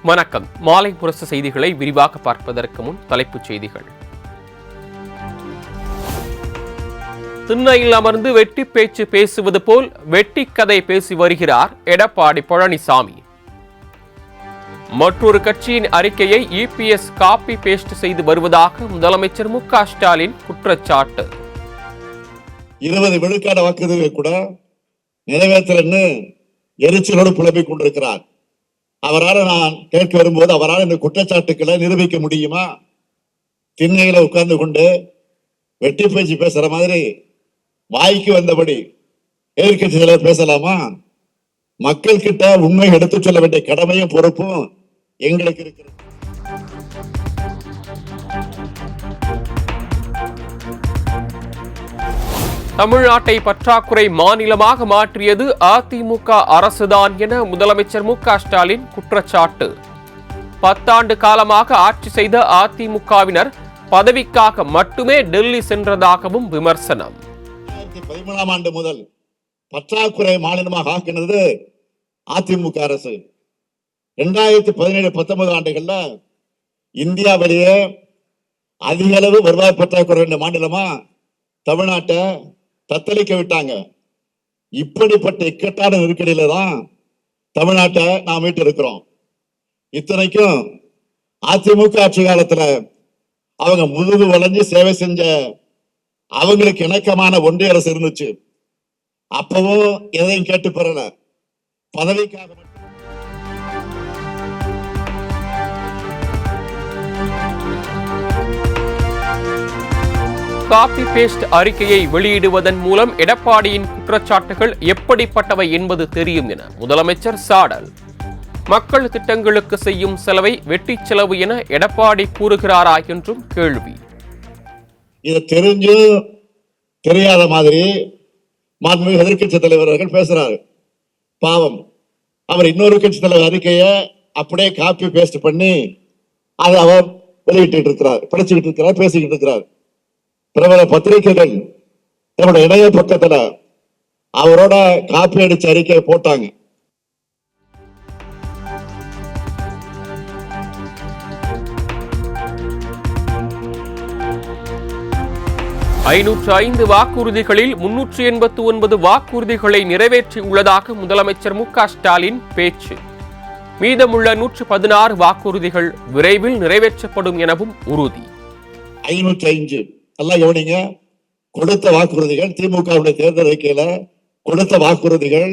வணக்கம். மாலை முரசு செய்திகளை விரிவாக பார்ப்பதற்கு முன் தலைப்புச் செய்திகள். திண்ணையில் அமர்ந்து வெட்டி பேச்சு பேசுவது போல் வெட்டி கதை பேசி வருகிறார் எடப்பாடி பழனிசாமி. மற்றொரு கட்சியின் அறிக்கையை EPS காப்பி பேஸ்ட் செய்து வருவதாக முதலமைச்சர் மு.க. ஸ்டாலின் குற்றச்சாட்டு. 20 விழுக்காடு வாக்குறுதிகளை கூட நிறைவேற்றலன்னு எரிச்சலோடு புலம்பிக் கொண்டிருக்கிறார். அவரால் நான் கேட்க வரும்போது அவரால் இந்த குற்றச்சாட்டுக்களை நிரூபிக்க முடியுமா? திண்ணையில உட்கார்ந்து கொண்டு வெட்டி பேச்சு பேசுற மாதிரி வாய்க்கு வந்தபடி எதிர்கட்சி தலைவர் பேசலாமா? மக்கள் கிட்ட உண்மை எடுத்துச் சொல்ல வேண்டிய கடமையும் பொறுப்பும் எங்களுக்கு இருக்கிறது. தமிழ்நாட்டை பற்றாக்குறை மாநிலமாக மாற்றியது அதிமுக அரசுதான் என முதலமைச்சர் மு.க. ஸ்டாலின் குற்றச்சாட்டு. 10 ஆண்டு காலமாக ஆட்சி செய்த அதிமுகவினர் பதவிக்காக மட்டுமே டெல்லி சென்றதாகவும் விமர்சனம். 2013ஆம் ஆண்டு முதல் பற்றாக்குறை மாநிலமாக ஆக்கினது அதிமுக அரசு. 2017-19 ஆண்டுகள்ல இந்தியாவிலேயே அதிக அளவு வருவாய் பற்றாக்குறை மாநிலமா தமிழ்நாட்டை தத்தளிக்க விட்டாங்க. இப்படிப்பட்ட இக்கட்டான நெருக்கடியில தான் தமிழ்நாட்டை நாம் மீட்டு இருக்கிறோம். இத்தனைக்கும் அதிமுக ஆட்சி காலத்துல அவங்க முதுகு வளைஞ்சு சேவை செஞ்ச அவங்களுக்கு இணக்கமான ஒன்றிய அரசு இருந்துச்சு. அப்பவும் எதையும் கேட்டு பெறல, பதவிக்காக. காப்பி பேஸ்ட் அறிக்கையை வெளியிடுவதன் மூலம் எடப்பாடியின் குற்றச்சாட்டுகள் எப்படிப்பட்டவை என்பது தெரியும் என முதலமைச்சர் சாடல். மக்கள் திட்டங்களுக்கு செய்யும் செலவை வெட்டி செலவு என எடப்பாடி கூறுகிறாரா என்றும் கேள்வி. இது தெரிஞ்சு தெரியாத மாதிரி மாண்புமிகு எதிர்கட்சி தலைவர்கள் பேசுறாரு. பாவம், அவர் இன்னொரு கட்சி தலைவர் அறிக்கையை அப்படியே காப்பி பேஸ்ட் பண்ணி அதை அவர் வெளியிட்டு இருக்கிறார், படிச்சுக்கிட்டு இருக்கிறார், பேசிக்கிட்டு இருக்கிறார். பிரபல பத்திரிகைகள் நம்முடைய இணைய பக்கத்துல அவரோட காப்பி அடிச்ச அறிக்கையை போட்டாங்க. ஐந்து வாக்குறுதிகளில் 389 வாக்குறுதிகளை நிறைவேற்றியுள்ளதாக முதலமைச்சர் மு.க. ஸ்டாலின் பேச்சு. மீதமுள்ள 116 வாக்குறுதிகள் விரைவில் நிறைவேற்றப்படும் எனவும் உறுதி. 505 எல்லாம் கவனிங்க, கொடுத்த வாக்குறுதிகள் திமுகவுடைய தேர்தல் அறிக்கையில கொடுத்த வாக்குறுதிகள்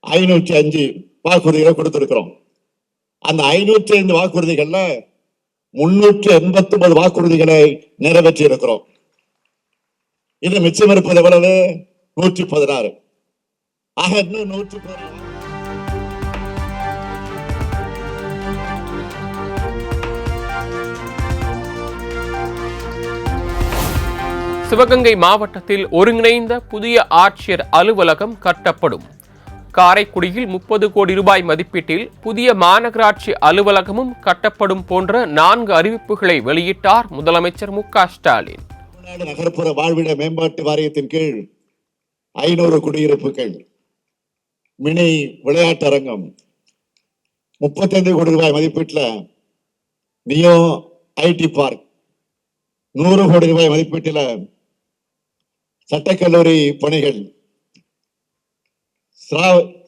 505 வாக்குறுதிகளை கொடுத்திருக்கிறோம். அந்த 505 வாக்குறுதிகள்ல 389 வாக்குறுதிகளை நிறைவேற்றி இருக்கிறோம். இது மிச்சம் இருப்பது எவ்வளவு? 116. ஆக இன்னும் 116. சிவகங்கை மாவட்டத்தில் ஒருங்கிணைந்த புதிய ஆட்சியர் அலுவலகம் கட்டப்படும். காரைக்குடியில் 30 கோடி ரூபாய் மதிப்பீட்டில் புதிய மாநகராட்சி அலுவலகமும் கட்டப்படும் போன்ற 4 அறிவிப்புகளை வெளியிட்டார் முதலமைச்சர் மு.க. ஸ்டாலின். தமிழ்நாடு நகர்ப்புற வாழ்விட மேம்பாட்டு வாரியத்தின் கீழ் 500 குடியிருப்புகள், மினி விளையாட்டு அரங்கம், 35 கோடி ரூபாய் மதிப்பீட்டில் நியோ ஐடி பார்க், 100 கோடி ரூபாய் மதிப்பீட்டில் சட்டக்கல்லூரி பணிகள்,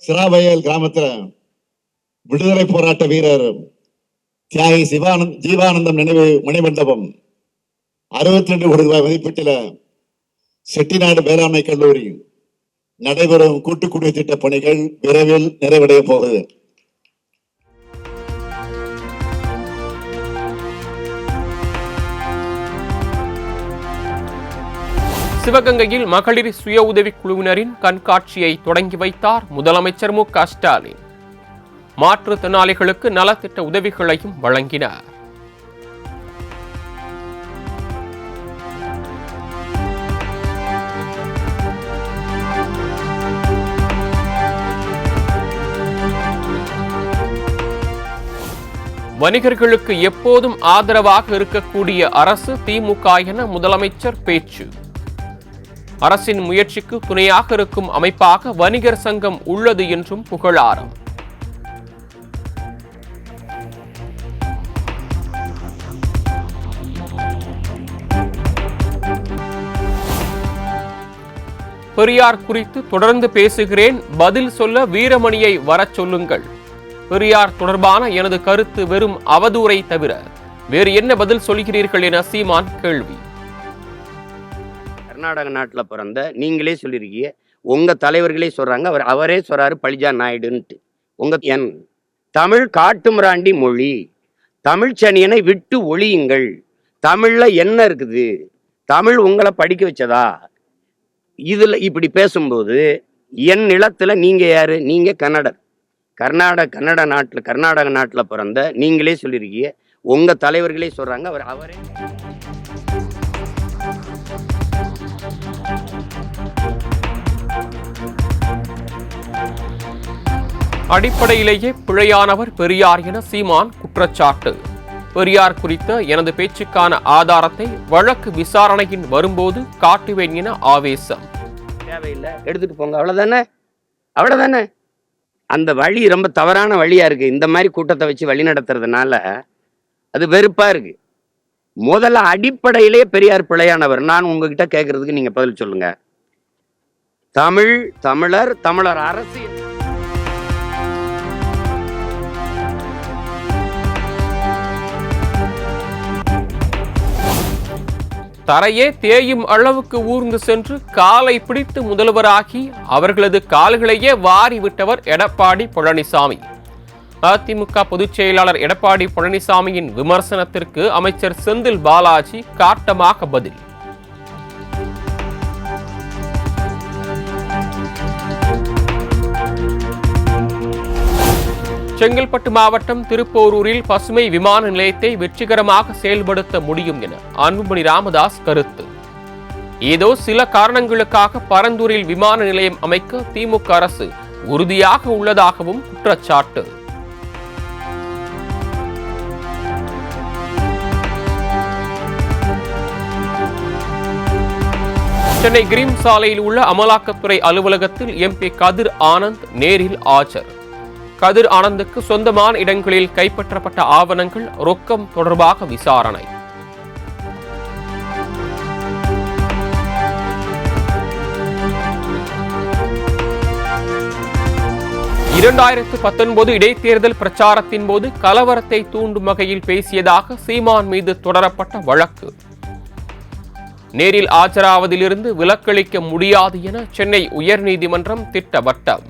சிராவயல் கிராமத்தில் விடுதலை போராட்ட வீரர் தியாகி ஜீவானந்தம் நினைவு மணிமண்டபம், 62 கோடி ரூபாய் மதிப்பீட்டில் செட்டிநாடு வேளாண்மை கல்லூரி, நடைபெறும் கூட்டுக்குடிநீர் திட்ட பணிகள் விரைவில் நிறைவடைய போகுது. சிவகங்கையில் மகளிர் சுய உதவிக் குழுவினரின் கண்காட்சியை தொடங்கி வைத்தார் முதலமைச்சர் மு.க. ஸ்டாலின். மாற்றுத்திறனாளிகளுக்கு நலத்திட்ட உதவிகளையும் வழங்கினார். வணிகர்களுக்கு எப்போதும் ஆதரவாக இருக்கக்கூடிய அரசு திமுக என முதலமைச்சர் பேச்சு. அரசின் முயற்சிக்கு துணையாக இருக்கும் அமைப்பாக வணிகர் சங்கம் உள்ளது என்றும் புகழாரம். பெரியார் குறித்து தொடர்ந்து பேசுகிறேன், பதில் சொல்ல வீரமணியை வரச் சொல்லுங்கள். பெரியார் தொடர்பான எனது கருத்து வெறும் அவதூறை தவிர வேறு என்ன பதில் சொல்கிறீர்கள் என சீமான் கேள்வி. கர்நாடக நாட்டில் பிறந்த நீங்களே சொல்லியிருக்கீங்க, உங்க தலைவர்களே சொல்றாங்க, அவரே சொல்றாரு பழிஜா நாயுடுன்ட்டு. உங்க என் தமிழ் காட்டுமிராண்டி மொழி, தமிழ் சனியனை விட்டு ஒழியுங்கள். தமிழ்ல என்ன இருக்குது? தமிழ் உங்களை படிக்க வச்சதா? இதுல இப்படி பேசும்போது என் நிலத்துல நீங்க யாரு? நீங்க கன்னடர். கர்நாடக நாட்டில் பிறந்த நீங்களே சொல்லியிருக்கீங்க, உங்க தலைவர்களே சொல்றாங்க, அவரே. அடிப்படையிலேயே பிழையானவர் பெரியார் என சீமான் குற்றச்சாட்டு. பெரியார் குறித்த எனது பேச்சுக்கான ஆதாரத்தை வழக்கு விசாரணையின் வரும்போது காட்டுவேன் என ஆவேசம். தேவையில்லை, எடுத்துட்டு போங்க, அவ்வளவுதானே. அந்த வழி ரொம்ப தவறான வழியா இருக்கு. இந்த மாதிரி கூட்டத்தை வச்சு வழி நடத்துறதுனால அது வெறுப்பா இருக்கு. முதல்ல அடிப்படையிலேயே பெரியார் பிழையானவர். நான் உங்ககிட்ட கேட்கறதுக்கு நீங்க பதில் சொல்லுங்க. தமிழர் அரசு தரையே தேயும் அளவுக்கு ஊர்ந்து சென்று காலை பிடித்து முதல்வராகி அவர்களது கால்களையே வாரி விட்டவர் எடப்பாடி பழனிசாமி. அதிமுக பொதுச் செயலாளர் எடப்பாடி பழனிசாமியின் விமர்சனத்திற்கு அமைச்சர் செந்தில் பாலாஜி காட்டமாக பதில். செங்கல்பட்டு மாவட்டம் திருப்போரூரில் பசுமை விமான நிலையத்தை வெற்றிகரமாக செயல்படுத்த முடியும் என அன்புமணி ராமதாஸ் கருத்து. ஏதோ சில காரணங்களுக்காக பரந்தூரில் விமான நிலையம் அமைக்க திமுக அரசு உறுதியாக உள்ளதாகவும் குற்றச்சாட்டு. சென்னை கிரீம் சாலையில் உள்ள அமலாக்கத்துறை அலுவலகத்தில் எம்பி கதிர் ஆனந்த் நேரில் ஆஜர். கதிர் ஆனந்துக்கு சொந்தமான இடங்களில் கைப்பற்றப்பட்ட ஆவணங்கள், ரொக்கம் தொடர்பாக விசாரணை. இடைத்தேர்தல் பிரச்சாரத்தின் போது கலவரத்தை தூண்டும் வகையில் பேசியதாக சீமான் மீது தொடரப்பட்ட வழக்கு. நேரில் ஆஜராவதிலிருந்து விலக்களிக்க முடியாது என சென்னை உயர்நீதிமன்றம் திட்டவட்டம்.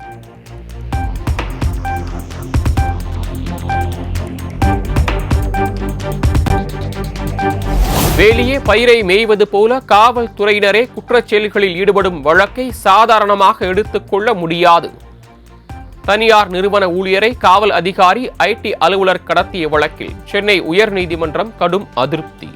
வேலியே பயிரை மேய்வது போல காவல்துறையினரே குற்றச்செயல்களில் ஈடுபடும் வழக்கை சாதாரணமாக எடுத்துக்கொள்ள முடியாது. தனியார் நிறுவன ஊழியரை காவல் அதிகாரி ஐடி அலுவலர் கடத்திய வழக்கில் சென்னை உயர்நீதிமன்றம் கடும் அதிருப்தி.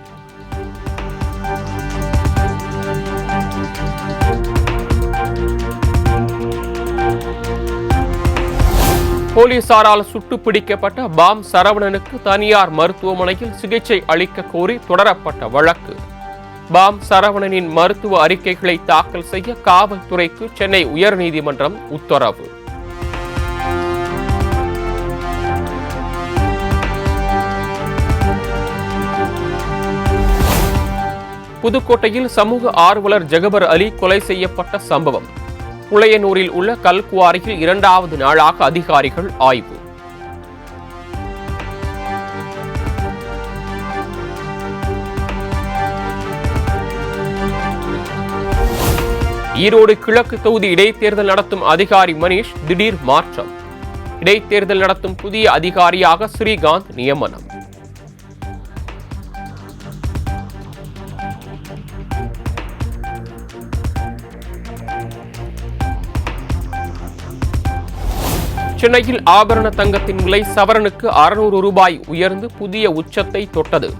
போலீசாரால் சுட்டு பிடிக்கப்பட்ட பாம் சரவணனுக்கு தனியார் மருத்துவமனையில் சிகிச்சை அளிக்க கோரி தொடரப்பட்ட வழக்கு. பாம் சரவணனின் மருத்துவ அறிக்கைகளை தாக்கல் செய்ய காவல்துறைக்கு சென்னை உயர்நீதிமன்றம் உத்தரவு. புதுக்கோட்டையில் சமூக ஆர்வலர் ஜெகபர் அலி கொலை செய்யப்பட்ட சம்பவம். புளையனூரில் உள்ள கல்குவாரியில் 2வது நாளாக அதிகாரிகள் ஆய்வு. ஈரோடு கிழக்கு தொகுதி இடைத்தேர்தல் நடத்தும் அதிகாரி மணிஷ் திடீர் மாற்றம். இடைத்தேர்தல் நடத்தும் புதிய அதிகாரியாக ஸ்ரீகாந்த் நியமனம். சென்னையில் ஆபரண தங்கத்தின் விலை சவரனுக்கு 600 ரூபாய் உயர்ந்து புதிய உச்சத்தை தொட்டது.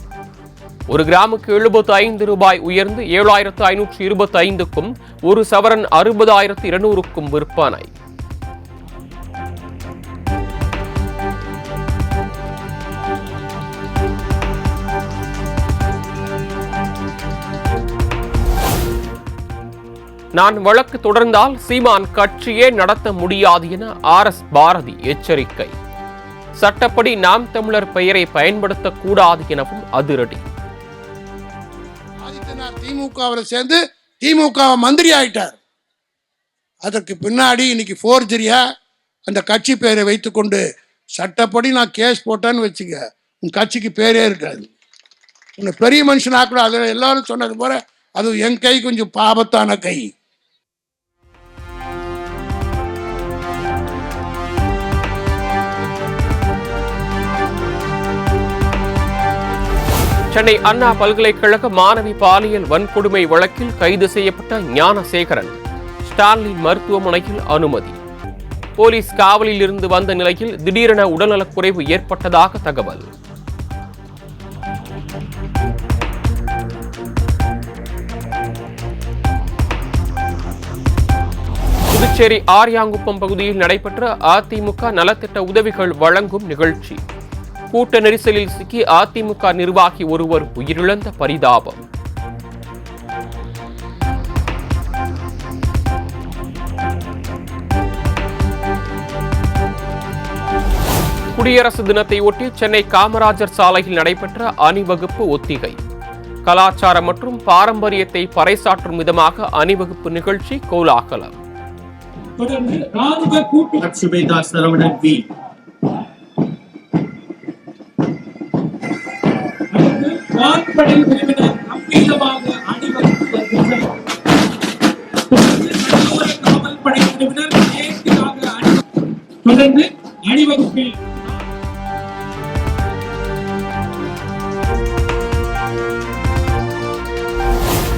1 கிராமுக்கு 75 ரூபாய் உயர்ந்து 7525க்கும் 1 சவரன் 60200க்கும் விற்பனை. நான் வழக்கு தொடர்ந்தால் சீமான் கட்சியே நடத்த முடியாது என RS பாரதி எச்சரிக்கை. சட்டப்படி நாம் தமிழர் பெயரை பயன்படுத்தக்கூடாது எனவும் அதிரடி. திமுகவில் சேர்ந்து திமுக மந்திரி ஆயிட்டார். அதற்கு பின்னாடி இன்னைக்கு ஃபோர்ஜரியா அந்த கட்சி பேரை வைத்துக்கொண்டு சட்டப்படி நான் கேஸ் போட்டேன்னு வச்சுக்க, உன் கட்சிக்கு பேரே இருக்காது. உன்னை பெரிய மனுஷனாக கூட அதில் எல்லாரும் சொன்னது போல அது என் கை கொஞ்சம் பாபத்தான கை. சென்னை அண்ணா பல்கலைக்கழக மாணவி பாலியல் வன்கொடுமை வழக்கில் கைது செய்யப்பட்ட ஞானசேகரன் ஸ்டான்லி மருத்துவமனையில் அனுமதி. போலீஸ் காவலில் இருந்து வந்த நிலையில் திடீரென உடல்நலக்குறைவு ஏற்பட்டதாக தகவல். புதுச்சேரி ஆரியாங்குப்பம் பகுதியில் நடைபெற்ற அதிமுக நலத்திட்ட உதவிகள் வழங்கும் நிகழ்ச்சி. கூட்ட நெரிசலில் சிக்கி அதிமுக நிர்வாகி ஒருவர் உயிரிழந்த பரிதாபம். குடியரசு தினத்தை ஒட்டி சென்னை காமராஜர் சாலையில் நடைபெற்ற அணிவகுப்பு ஒத்திகை. கலாச்சாரம் மற்றும் பாரம்பரியத்தை பறைசாற்றும் விதமாக அணிவகுப்பு நிகழ்ச்சி கோலாகலம். அணிவகுப்பில்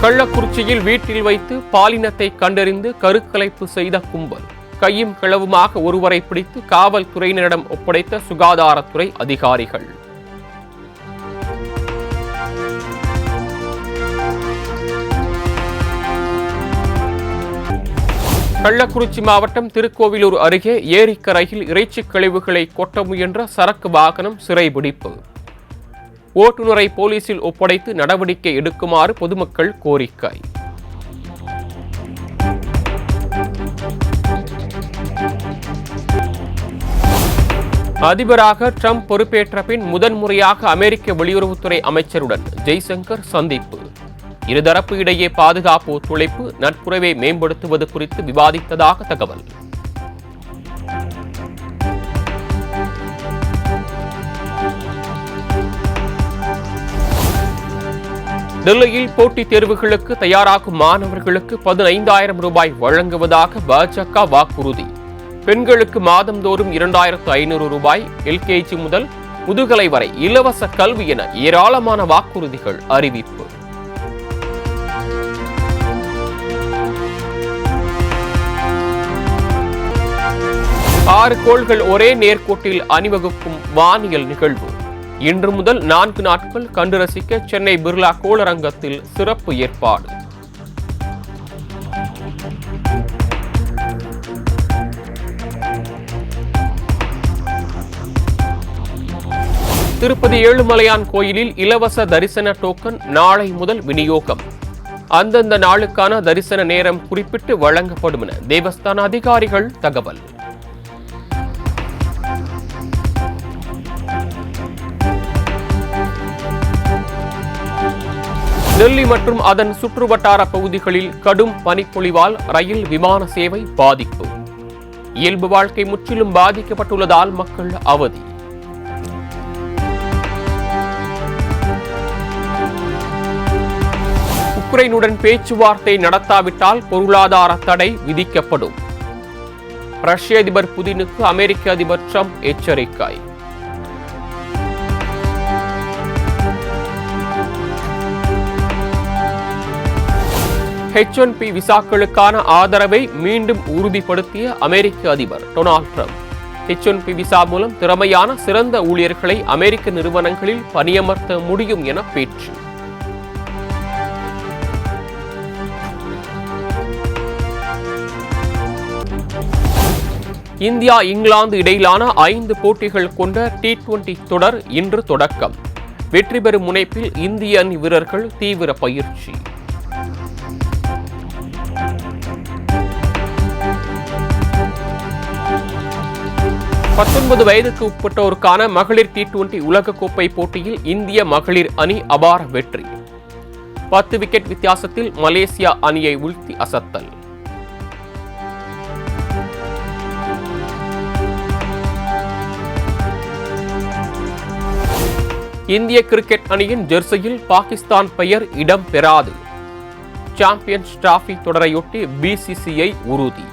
கள்ளக்குறிச்சியில் வீட்டில் வைத்து பாலினத்தை கண்டறிந்து கருக்கலைப்பு செய்த கும்பல். கையும் களவுமாக ஒருவரை பிடித்து காவல்துறையினரிடம் ஒப்படைத்த சுகாதாரத்துறை அதிகாரிகள். கள்ளக்குறிச்சி மாவட்டம் திருக்கோவிலூர் அருகே ஏரிக்கரையில் இறைச்சி கழிவுகளை கொட்ட முயன்ற சரக்கு வாகனம் சிறைபிடிப்பு. ஓட்டுநரை போலீசில் ஒப்படைத்து நடவடிக்கை எடுக்குமாறு பொதுமக்கள் கோரிக்கை. அதிபராக ட்ரம்ப் பொறுப்பேற்ற பின் முதன்முறையாக அமெரிக்க வெளியுறவுத்துறை அமைச்சருடன் ஜெய்சங்கர் சந்திப்பு. இருதரப்பு இடையே பாதுகாப்பு ஒத்துழைப்பு, நட்புறவை மேம்படுத்துவது குறித்து விவாதித்ததாக தகவல். டெல்லியில் போட்டித் தேர்வுகளுக்கு தயாராகும் மாணவர்களுக்கு 15,000 ரூபாய் வழங்குவதாக பாஜக வாக்குறுதி. பெண்களுக்கு மாதந்தோறும் 2,500 ரூபாய், எல்கேஜி முதல் முதுகலை வரை இலவச கல்வி என ஏராளமான வாக்குறுதிகள் அறிவிப்பு. ஆறு கோள்கள் ஒரே நேர்கோட்டில் அணிவகுக்கும் வானியல் நிகழ்வு. இன்று முதல் 4 நாட்கள் கண்டு ரசிக்க சென்னை பிர்லா கோளரங்கத்தில் சிறப்பு ஏற்பாடு. திருப்பதி ஏழுமலையான் கோயிலில் இலவச தரிசன டோக்கன் நாளை முதல் விநியோகம். அந்தந்த நாளுக்கான தரிசன நேரம் குறிப்பிட்டு வழங்கப்படும் என தேவஸ்தான அதிகாரிகள் தகவல். டெல்லி மற்றும் அதன் சுற்றுவட்டார பகுதிகளில் கடும் பனிப்பொழிவால் ரயில் விமான சேவை பாதிப்பு. இயல்பு வாழ்க்கை முற்றிலும் பாதிக்கப்பட்டுள்ளதால் மக்கள் அவதி. உக்ரைனுடன் பேச்சுவார்த்தை நடத்தாவிட்டால் பொருளாதார தடை விதிக்கப்படும். ரஷ்ய அதிபர் புதினுக்கு அமெரிக்க அதிபர் ட்ரம்ப் எச்சரிக்கை. H-1B விசாக்களுக்கான ஆதரவை மீண்டும் உறுதிப்படுத்திய அமெரிக்க அதிபர் டொனால்ட் ட்ரம்ப். H-1B விசா மூலம் திறமையான சிறந்த ஊழியர்களை அமெரிக்க நிறுவனங்களில் பணியமர்த்த முடியும் என பேச்சு. இந்தியா இங்கிலாந்து இடையிலான 5 போட்டிகள் கொண்ட T20 தொடர் இன்று தொடக்கம். வெற்றி பெறும் முனைப்பில் இந்திய அணி வீரர்கள் தீவிர பயிற்சி. வயதுக்கு உட்பட்டோருக்கான மகளிர் T20 உலகக்கோப்பை போட்டியில் இந்திய மகளிர் அணி அபார வெற்றி. 10 விக்கெட் வித்தியாசத்தில் மலேசியா அணியை வீழ்த்தி அசத்தல். இந்திய கிரிக்கெட் அணியின் ஜெர்சியில் பாகிஸ்தான் பெயர் இடம் பெறாது. சாம்பியன்ஸ் டிராபி தொடரையொட்டி BCCI உறுதி.